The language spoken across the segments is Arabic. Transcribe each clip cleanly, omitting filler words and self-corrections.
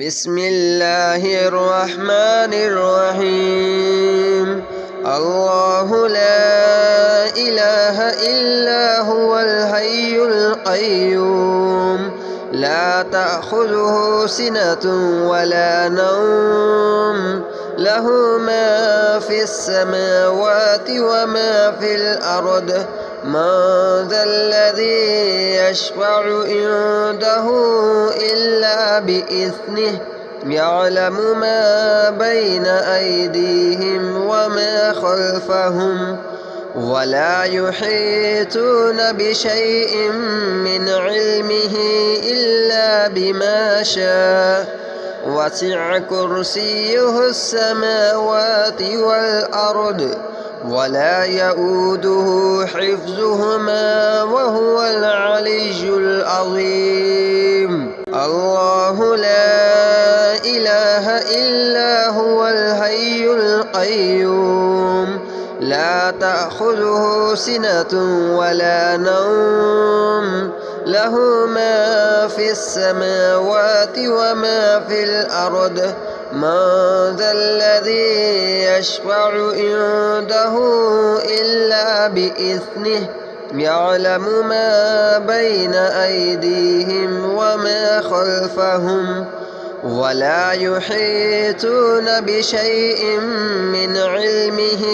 بسم الله الرحمن الرحيم. الله لا إله إلا هو الحي القيوم لا تأخذه سنة ولا نوم له ما في السماوات وما في الأرض من ذا الذي يشفع عنده إلا بإذنه يعلم ما بين أيديهم وما خلفهم ولا يحيطون بشيء من علمه إلا بما شاء وسع كرسيه السماوات والأرض ولا يؤوده حفظهما وهو العلي العظيم. الله لا إله إلا هو الحي القيوم لا تأخذه سنة ولا نوم له ما في السماوات وما في الأرض من ذا الذي يشفع عنده إلا بإذنه يعلم ما بين أيديهم وما خلفهم ولا يحيطون بشيء من علمه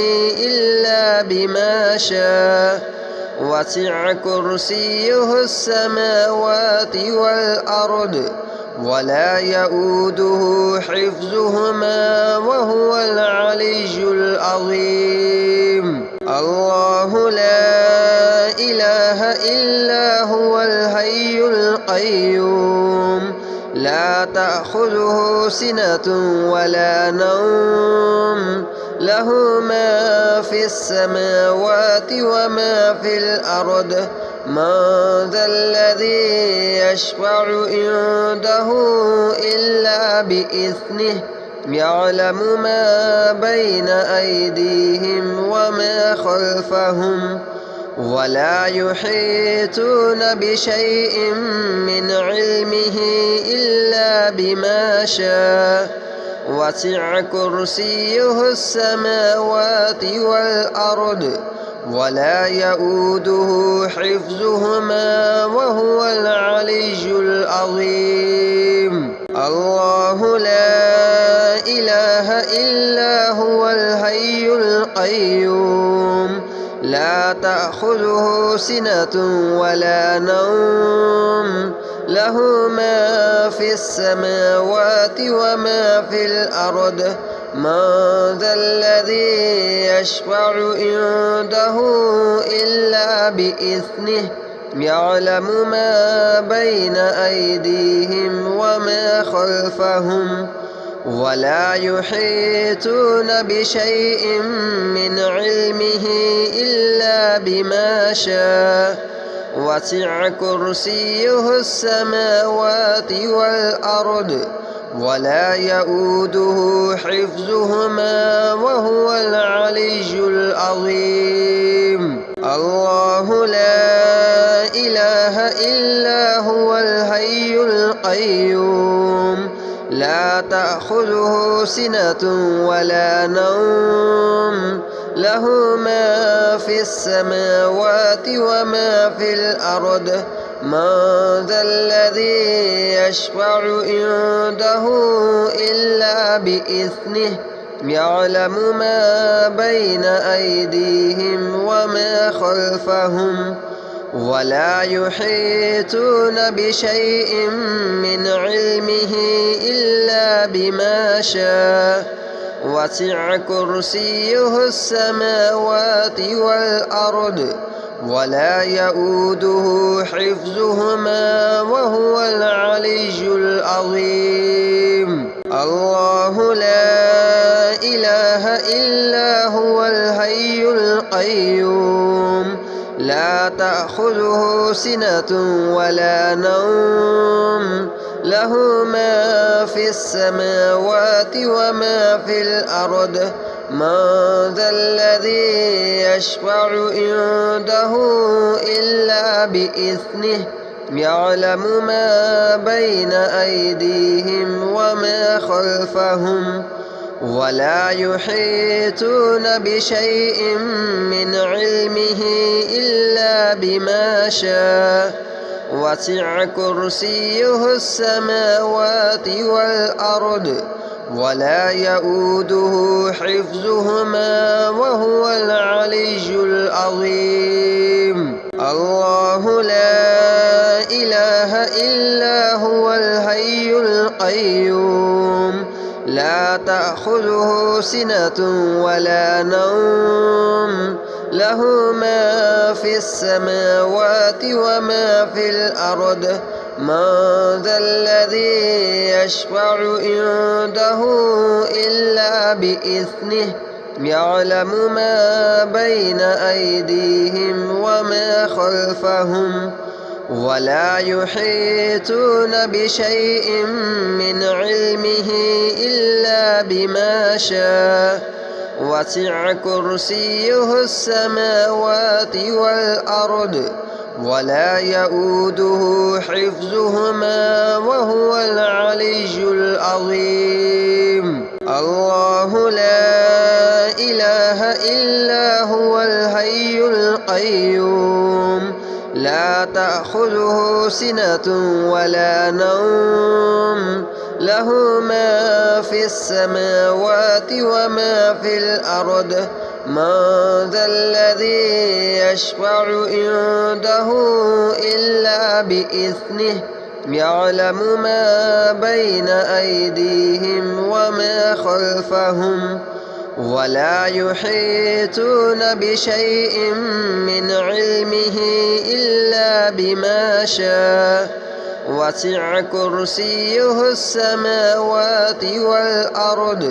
إلا بما شاء وسع كرسيه السماوات والأرض ولا يؤوده حفظهما وهو العلي العظيم. الله لا إله إلا هو الحي القيوم لا تأخذه سنة ولا نوم له ما في السماوات وما في الأرض من ذا الذي يشفع عنده إلا بإذنه يعلم ما بين أيديهم وما خلفهم ولا يحيطون بشيء من علمه إلا بما شاء وسع كرسيه السماوات والأرض ولا يؤوده حفظهما وهو العلي العظيم. الله لا إله إلا هو الحي القيوم لا تأخذه سنة ولا نوم له ما في السماوات وما في الأرض من ذا الذي يشفع عنده إلا بإذنه يعلم ما بين أيديهم وما خلفهم ولا يحيطون بشيء من علمه إلا بما شاء وسع كرسيه السماوات والأرض ولا يؤوده حفظهما وهو العلي العظيم. الله لا إله إلا هو الحي القيوم لا تأخذه سنة ولا نوم له ما في السماوات وما في الأرض من ذا الذي يشفع عنده إلا بإذنه يعلم ما بين أيديهم وما خلفهم ولا يحيطون بشيء من علمه إلا بما شاء وسع كرسيه السماوات والأرض ولا يؤوده حفظهما وهو العلي العظيم. الله لا إله إلا هو الحي القيوم لا تأخذه سنة ولا نوم له ما في السماوات وما في الأرض من ذا الذي يشفع عنده إلا بإذنه يعلم ما بين أيديهم وما خلفهم ولا يحيطون بشيء من علمه إلا بما شاء وسع كرسيه السماوات والأرض ولا يؤوده حفظهما وهو العلي العظيم. الله لا إله إلا هو الحي القيوم لا تأخذه سنة ولا نوم له ما في السماوات وما في الأرض من ذا الذي يشفع عنده إلا بإذنه يعلم ما بين أيديهم وما خلفهم ولا يحيطون بشيء من علمه إلا بما شاء وسع كرسيه السماوات والأرض ولا يؤوده حفظهما وهو العلي العظيم. الله لا إله إلا هو الحي القيوم لا تأخذه سنة ولا نوم له ما في السماوات وما في الأرض من ذا الذي يشفع عنده إلا بإذنه يعلم ما بين أيديهم وما خلفهم ولا يحيطون بشيء من علمه إلا بما شاء وسع كرسيه السماوات والأرض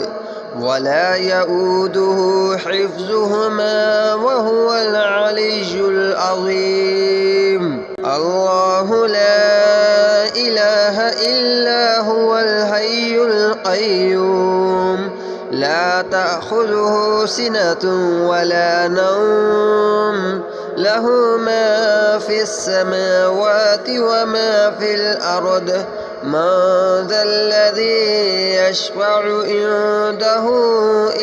ولا يؤوده حفظهما وهو العلي العظيم. الله لا إله إلا هو الحي القيوم لا تأخذه سنة ولا نوم له ما في السماوات وما في الأرض من ذا الذي يشفع عنده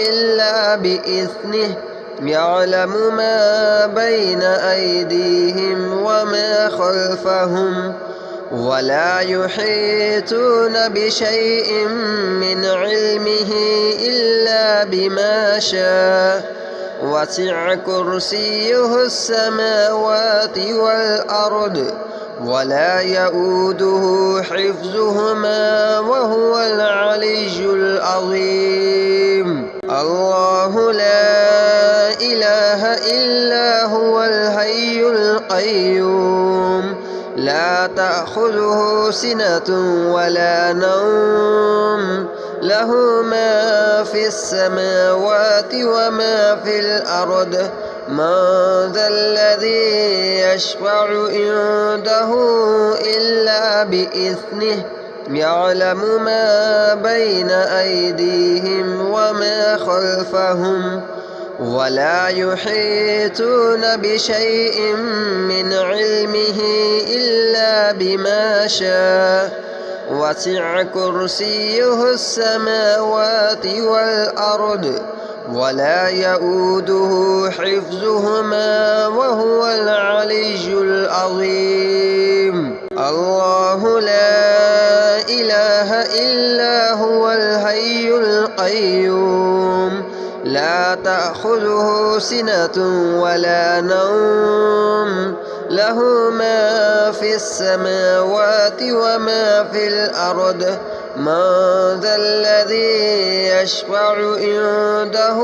إلا بإذنه يعلم ما بين أيديهم وما خلفهم ولا يحيطون بشيء من علمه إلا بما شاء وسع كرسيه السماوات والأرض ولا يؤوده حفظهما وهو العلي العظيم. الله لا إله إلا هو الحي القيوم لا تأخذه سنة ولا نوم له ما في السماوات وما في الأرض من ذا الذي يشفع عنده إلا بإذنه يعلم ما بين أيديهم وما خلفهم ولا يحيطون بشيء من علمه إلا بما شاء وسع كرسيه السماوات والأرض ولا يؤوده حفظهما وهو العلي العظيم. الله لا إله إلا هو الحي القيوم لا تأخذه سنة ولا نوم له ما في السماوات وما في الأرض من ذا الذي يشفع عنده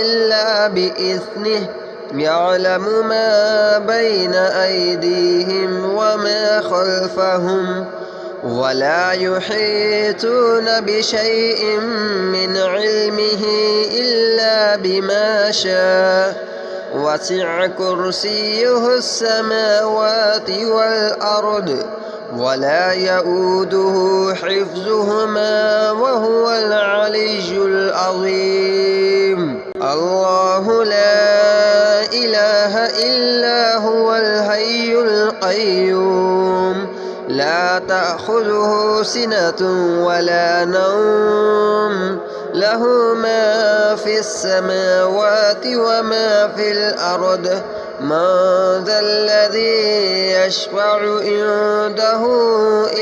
إلا بإذنه يعلم ما بين أيديهم وما خلفهم ولا يحيطون بشيء من علمه إلا بما شاء وسع كرسيه السماوات والأرض ولا يؤوده حفظهما وهو العلي العظيم. الله لا إله إلا هو الحي القيوم تأخذه سنة ولا نوم له ما في السماوات وما في الأرض من ذا الذي يشفع عنده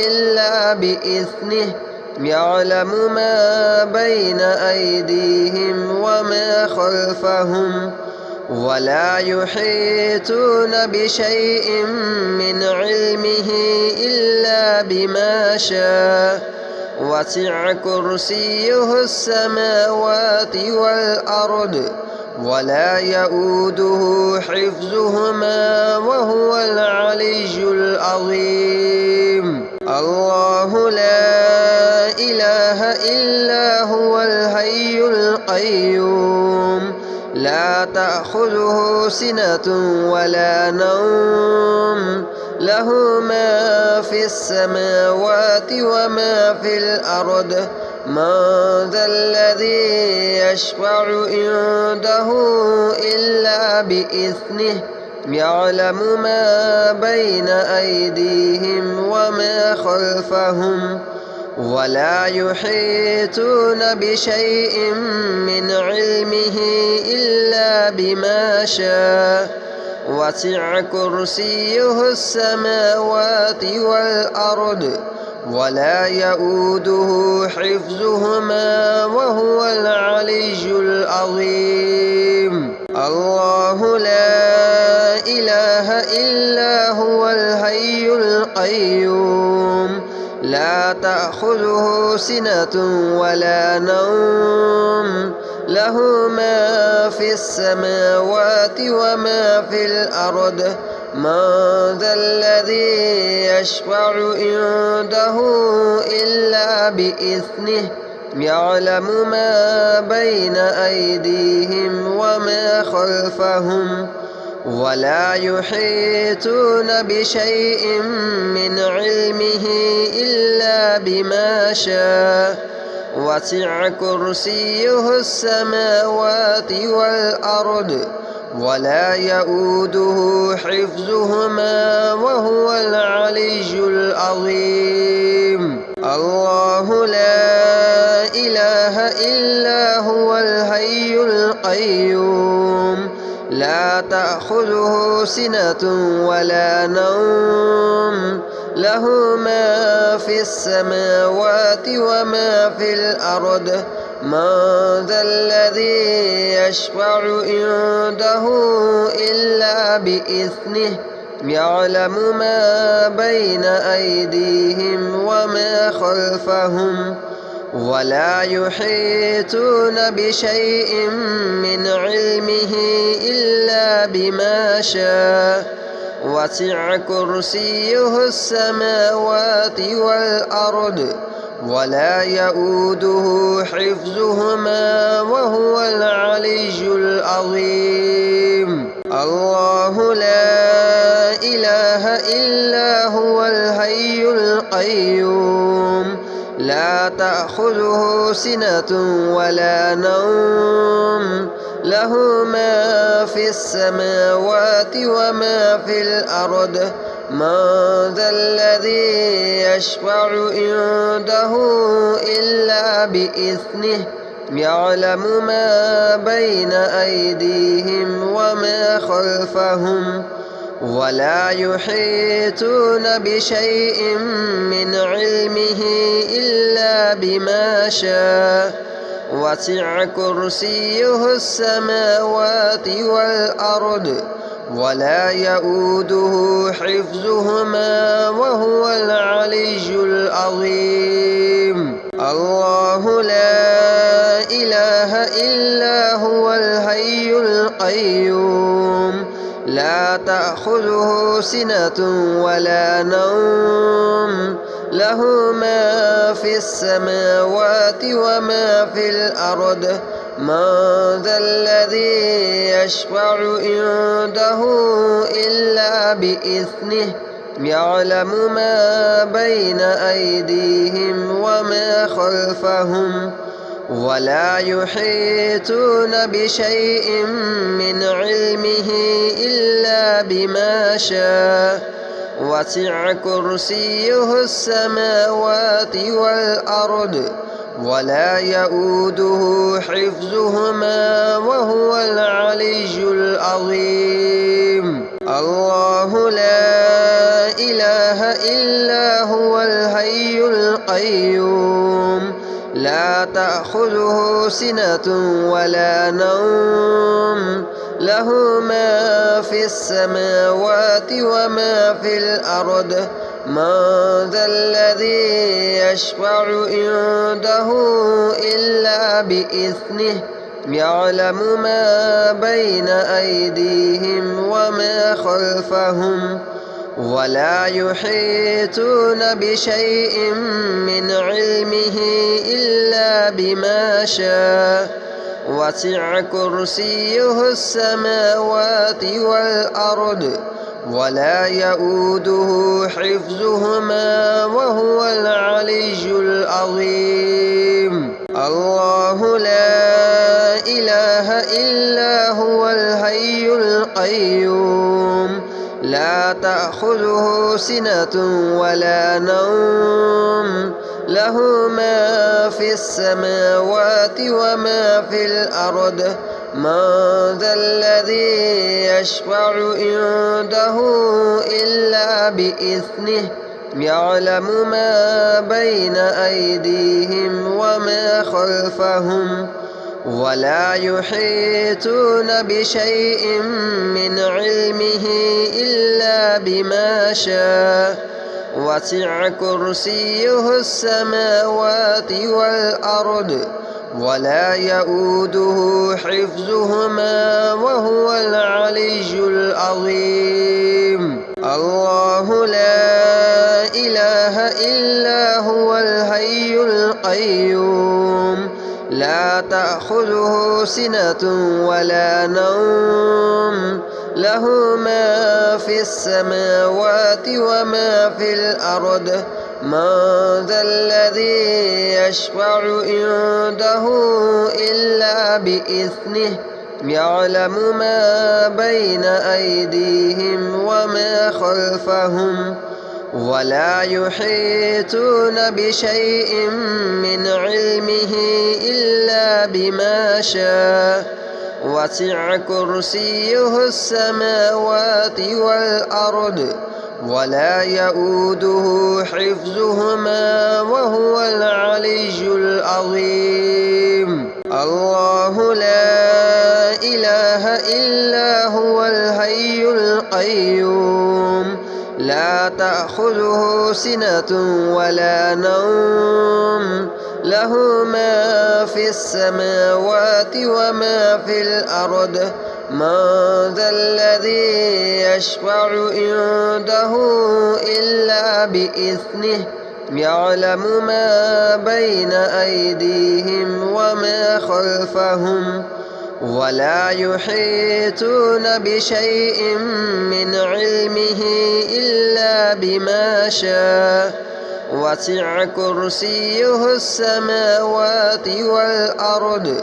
إلا بإذنه يعلم ما بين أيديهم وما خلفهم ولا يحيطون بشيء من علمه إلا بما شاء وسع كرسيه السماوات والأرض ولا يؤوده حفظهما وهو العلي العظيم الله لا إله إلا هو الحي القيوم لا تأخذه سنة ولا نوم له ما في السماوات وما في الأرض من ذا الذي يشفع عنده إلا بإذنه يعلم ما بين أيديهم وما خلفهم ولا يحيطون بشيء من علمه إلا بما شاء وسع كرسيه السماوات والأرض ولا يؤوده حفظهما وهو العلي العظيم الله لا إله إلا هو الحي القيوم لا تأخذه سنة ولا نوم له ما في السماوات وما في الأرض من ذا الذي يشفع عنده إلا بإذنه يعلم ما بين أيديهم وما خلفهم ولا يحيطون بشيء من علمه إلا بما شاء وسع كرسيه السماوات والأرض ولا يؤوده حفظهما وهو العلي العظيم الله لا إله إلا هو الحي القيوم لا تأخذه سنة ولا نوم له ما في السماوات وما في الأرض من ذا الذي يشفع عنده إلا بإذنه يعلم ما بين أيديهم وما خلفهم ولا يحيطون بشيء من علمه إلا بما شاء وسع كرسيه السماوات والأرض ولا يؤوده حفظهما وهو العلي العظيم الله لا إله إلا هو الحي القيوم لا تأخذه سنة ولا نوم له ما في السماوات وما في الأرض من ذا الذي يشفع عنده إلا بإذنه يعلم ما بين أيديهم وما خلفهم ولا يحيطون بشيء من علمه إلا بما شاء وسع كرسيه السماوات والأرض ولا يؤوده حفظهما وهو العلي العظيم الله لا إله إلا هو الحي القيوم لا تأخذه سنة ولا نوم له ما في السماوات وما في الأرض من ذا الذي يشفع عنده إلا بإذنه يعلم ما بين أيديهم وما خلفهم ولا يحيطون بشيء من علمه إلا بما شاء وسع كرسيه السماوات والأرض ولا يؤوده حفظهما وهو العلي العظيم. الله لا إله إلا هو الحي القيوم لا تأخذه سنة ولا نوم له ما في السماوات وما في الأرض من ذا الذي يشفع عنده إلا بإذنه يعلم ما بين أيديهم وما خلفهم ولا يحيطون بشيء من علمه إلا بما شاء وسع كرسيه السماوات والأرض ولا يؤوده حفظهما وهو العلي العظيم. الله لا إله إلا هو الحي القيوم لا تأخذه سنة ولا نوم له ما في السماوات وما في الأرض من ذا الذي يشفع عنده إلا بإذنه يعلم ما بين أيديهم وما خلفهم ولا يحيطون بشيء من علمه إلا بما شاء وسع كرسيه السماوات والأرض ولا يؤوده حفظهما وهو العلي العظيم. الله لا إله إلا هو الحي القيوم لا تأخذه سنة ولا نوم له ما في السماوات وما في الأرض من ذا الذي يشفع عنده إلا بإذنه يعلم ما بين أيديهم وما خلفهم ولا يحيطون بشيء من علمه إلا بما شاء وسع كرسيه السماوات والأرض ولا يؤوده حفظهما وهو العلي العظيم. الله لا إله إلا هو الحي القيوم لا تأخذه سنة ولا نوم له ما في السماوات وما في الأرض من ذا الذي يشفع عنده إلا بإذنه يعلم ما بين أيديهم وما خلفهم ولا يحيطون بشيء من علمه إلا بما شاء وسع كرسيه السماوات والأرض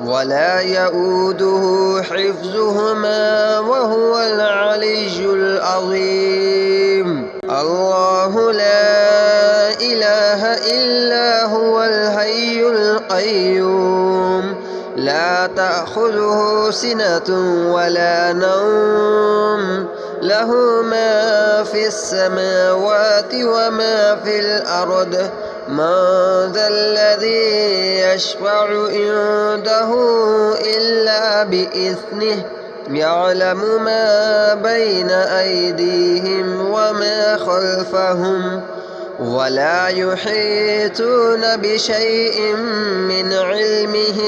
ولا يؤوده حفظهما وهو العلي العظيم. الله لا إله إلا هو الحي القيوم لا تأخذه سنة ولا نوم له ما في السماوات وما في الأرض من ذا الذي يشفع عنده إلا بإذنه يعلم ما بين أيديهم وما خلفهم ولا يحيطون بشيء من علمه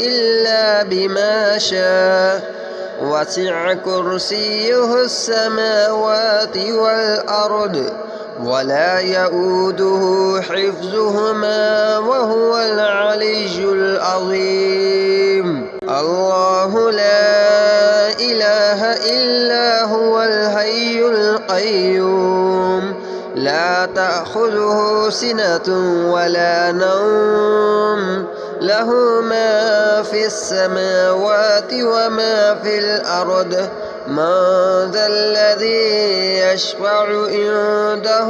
إلا بما شاء وسع كرسيه السماوات والأرض ولا يؤوده حفظهما وهو العلي العظيم. الله لا إله إلا هو الحي القيوم لا تأخذه سنة ولا نوم له ما في السماوات وما في الأرض من ذا الذي يشفع عنده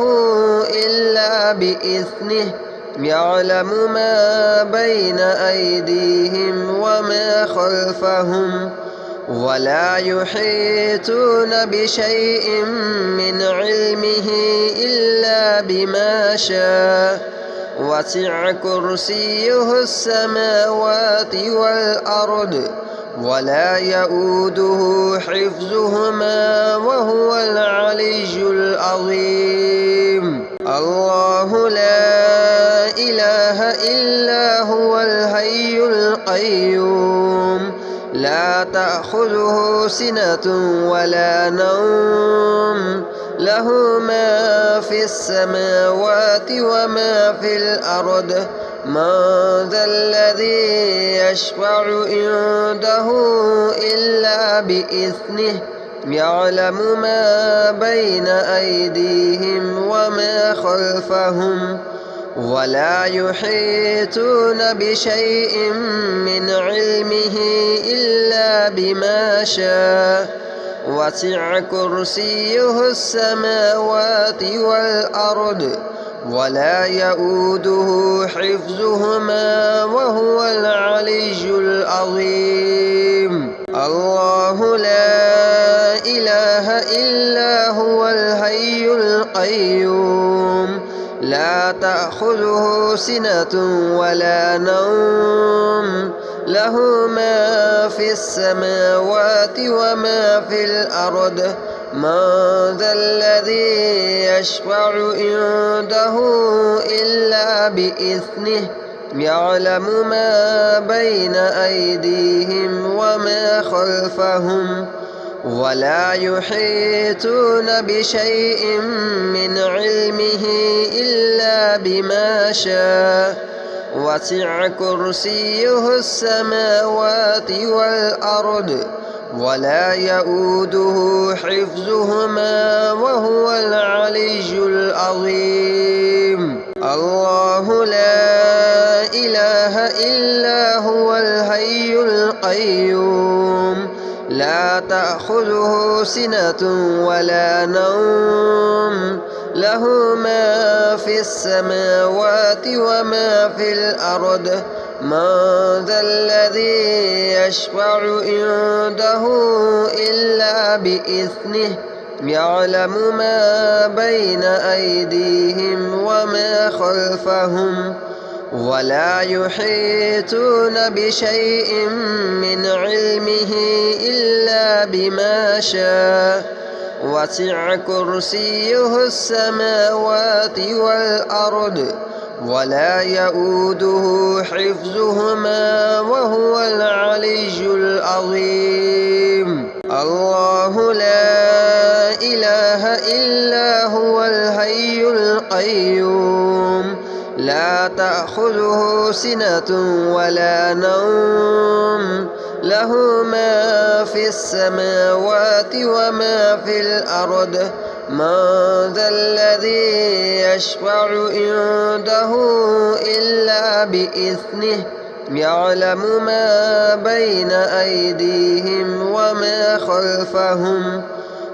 إلا بإذنه يعلم ما بين أيديهم وما خلفهم ولا يحيطون بشيء من علمه إلا بما شاء وسع كرسيه السماوات والأرض ولا يؤوده حفظهما وهو العلي العظيم. الله لا إله إلا هو الحي القيوم لا تأخذه سنة ولا نوم له ما في السماوات وما في الأرض من ذا الذي يشفع عنده إلا بإذنه يعلم ما بين أيديهم وما خلفهم ولا يحيطون بشيء من علمه إلا بما شاء وسع كرسيه السماوات والأرض ولا يؤوده حفظهما وهو العلي العظيم. الله لا إله إلا هو الحي القيوم لا تأخذه سنة ولا نوم له ما في السماوات وما في الأرض من ذا الذي يشفع عنده إلا بإذنه يعلم ما بين أيديهم وما خلفهم ولا يحيطون بشيء من علمه إلا بما شاء وسع كرسيه السماوات والأرض ولا يؤوده حفظهما وهو العلي العظيم. الله لا إله إلا هو الحي القيوم لا تأخذه سنة ولا نوم له ما في السماوات وما في الأرض من ذا الذي يشفع عنده إلا بإذنه يعلم ما بين أيديهم وما خلفهم ولا يحيطون بشيء من علمه إلا بما شاء وسع كرسيه السماوات والأرض ولا يؤوده حفظهما وهو العلي العظيم. الله لا إله إلا هو الحي القيوم لا تأخذه سنة ولا نوم له ما في السماوات وما في الأرض من ذا الذي يشفع عنده إلا بإذنه يعلم ما بين أيديهم وما خلفهم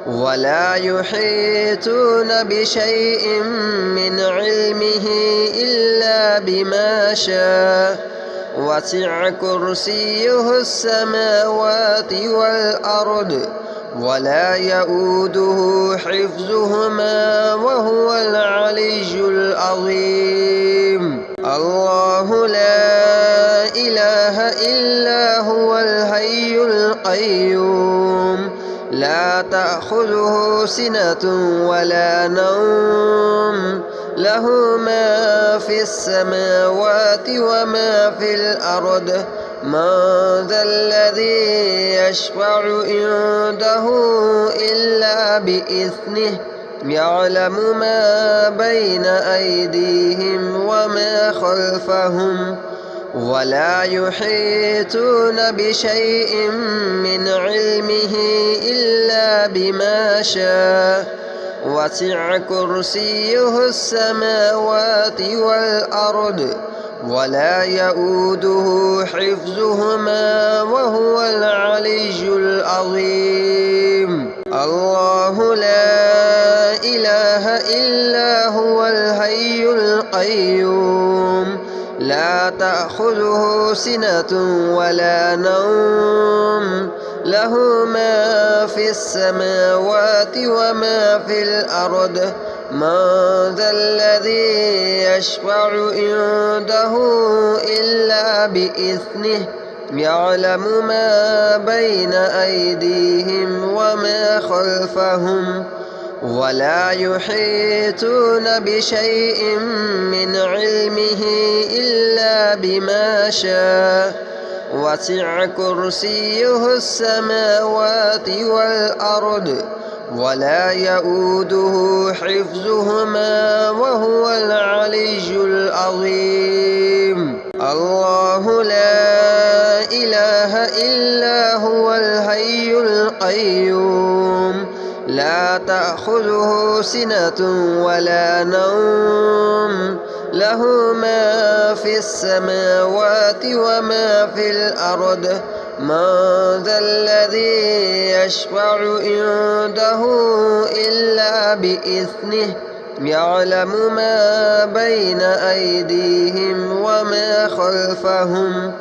ولا يحيطون بشيء من علمه إلا بما شاء وسع كرسيه السماوات والأرض ولا يؤوده حفظهما وهو العلي العظيم. الله لا إله إلا هو الحي القيوم لا تأخذه سنة ولا نوم له ما في السماوات وما في الأرض من ذا الذي يشفع عنده إلا بإذنه يعلم ما بين أيديهم وما خلفهم ولا يحيطون بشيء من علمه إلا بما شاء وسع كرسيه السماوات والأرض ولا يؤوده حفظهما وهو العلي العظيم. الله لا إله إلا هو الحي القيوم لا تأخذه سنة ولا نوم له ما في السماوات وما في الأرض من ذا الذي يشفع عنده إلا بإذنه يعلم ما بين أيديهم وما خلفهم ولا يحيطون بشيء من علمه إلا بما شاء وسع كرسيه السماوات والأرض ولا يؤوده حفظهما وهو العلي العظيم الله لا إله إلا هو الحي القيوم لا تأخذه سنة ولا نوم له ما في السماوات وما في الأرض من ذا الذي يشفع عنده إلا بإذنه يعلم ما بين أيديهم وما خلفهم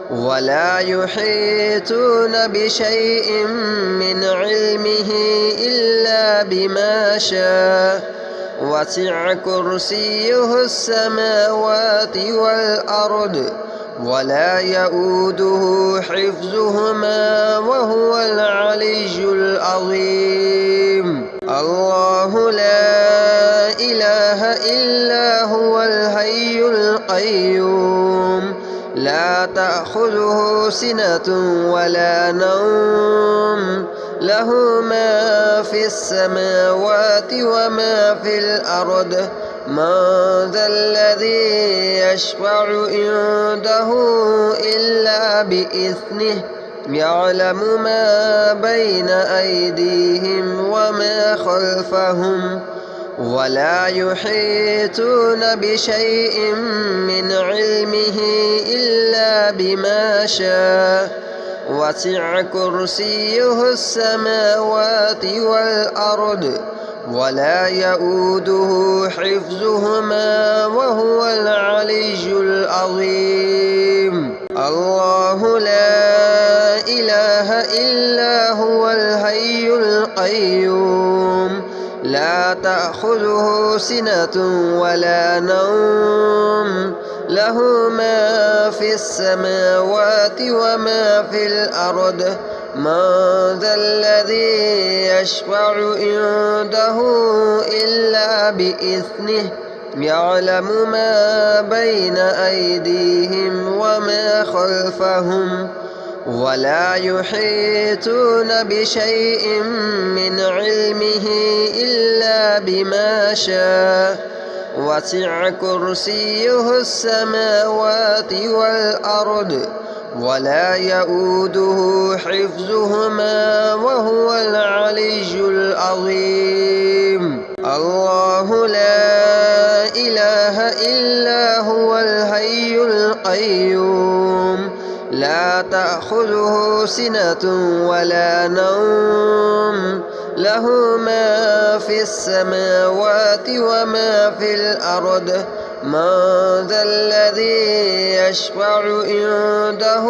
ولا يحيطون بشيء من علمه إلا بما شاء وسع كرسيه السماوات والأرض ولا يؤوده حفظهما وهو العلي العظيم الله لا إله إلا هو الحي القيوم لا تأخذه سنة ولا نوم له ما في السماوات وما في الأرض من ذا الذي يشفع عنده إلا بإذنه يعلم ما بين أيديهم وما خلفهم ولا يحيطون بشيء من علمه إلا بما شاء وسع كرسيه السماوات والأرض ولا يؤوده حفظهما وهو العلي العظيم الله لا إله إلا هو الحي القيوم لا تأخذه سنة ولا نوم له ما في السماوات وما في الأرض من ذا الذي يشفع عنده إلا بإذنه يعلم ما بين أيديهم وما خلفهم ولا يحيطون بشيء من علمه إلا بما شاء وسع كرسيه السماوات والأرض ولا يؤوده حفظهما وهو العلي العظيم الله لا إله إلا هو الحي القيوم لا تأخذه سنة ولا نوم له ما في السماوات وما في الأرض من ذا الذي يشفع عنده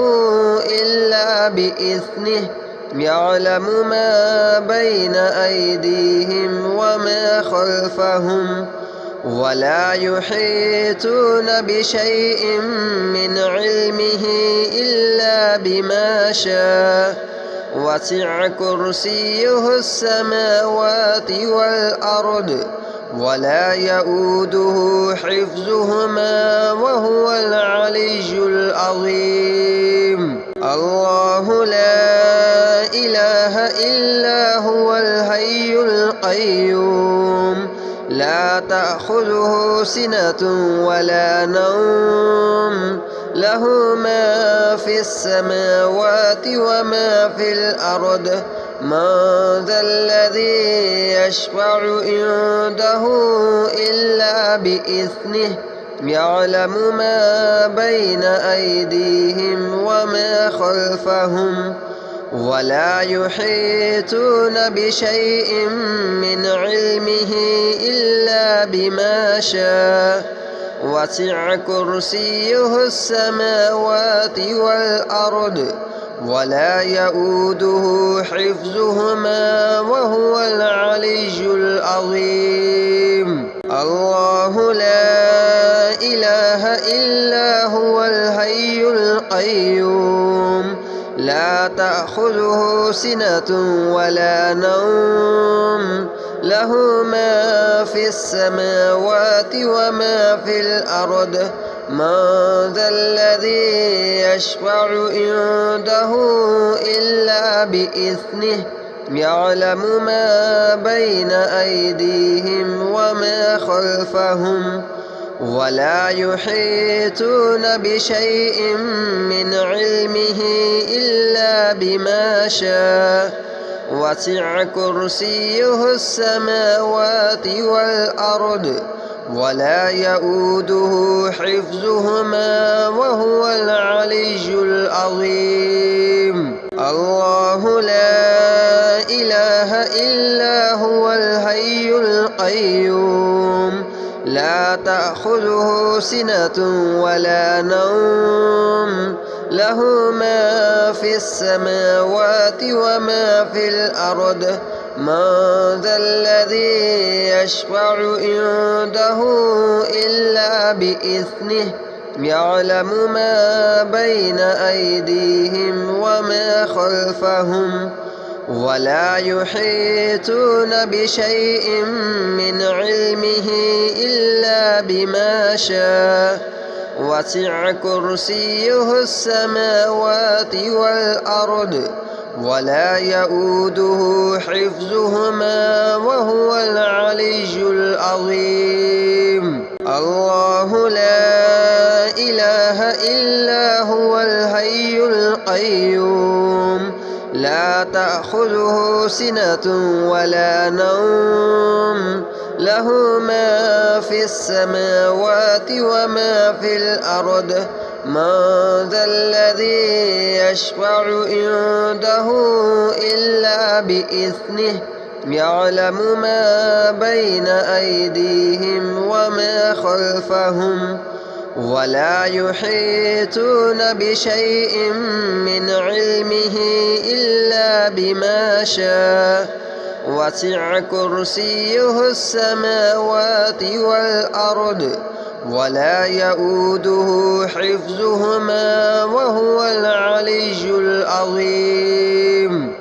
إلا بإذنه يعلم ما بين أيديهم وما خلفهم ولا يحيطون بشيء من علمه إلا بما شاء وسع كرسيه السماوات والأرض ولا يؤوده حفظهما وهو العلي العظيم الله لا إله إلا هو الحي القيوم لا تأخذه سنة ولا نوم له ما في السماوات وما في الأرض من ذا الذي يشفع عنده إلا بإذنه يعلم ما بين أيديهم وما خلفهم ولا يحيطون بشيء من علمه إلا بما شاء وسع كرسيه السماوات والأرض ولا يؤوده حفظهما وهو العلي العظيم. الله لا إله إلا هو الحي القيوم لا تأخذه سنة ولا نوم له ما في السماوات وما في الأرض من ذا الذي يشفع عنده إلا بإذنه يعلم ما بين أيديهم وما خلفهم ولا يحيطون بشيء من علمه إلا بما شاء وسع كرسيه السماوات والأرض ولا يؤوده حفظهما وهو العلي العظيم. الله لا إله إلا هو الحي القيوم لا تأخذه سنة ولا نوم له ما في السماوات وما في الأرض من ذا الذي يشفع عنده إلا بإذنه يعلم ما بين أيديهم وما خلفهم ولا يحيطون بشيء من علمه إلا بما شاء وسع كرسيه السماوات والأرض ولا يؤوده حفظهما وهو العلي العظيم. الله لا إله إلا هو الحي القيوم لا تأخذه سنة ولا نوم له ما في السماوات وما في الأرض من ذا الذي يشفع عنده إلا بإذنه يعلم ما بين أيديهم وما خلفهم ولا يحيطون بشيء من علمه إلا بما شاء وسع كرسيه السماوات والأرض ولا يؤوده حفظهما وهو العلي العظيم.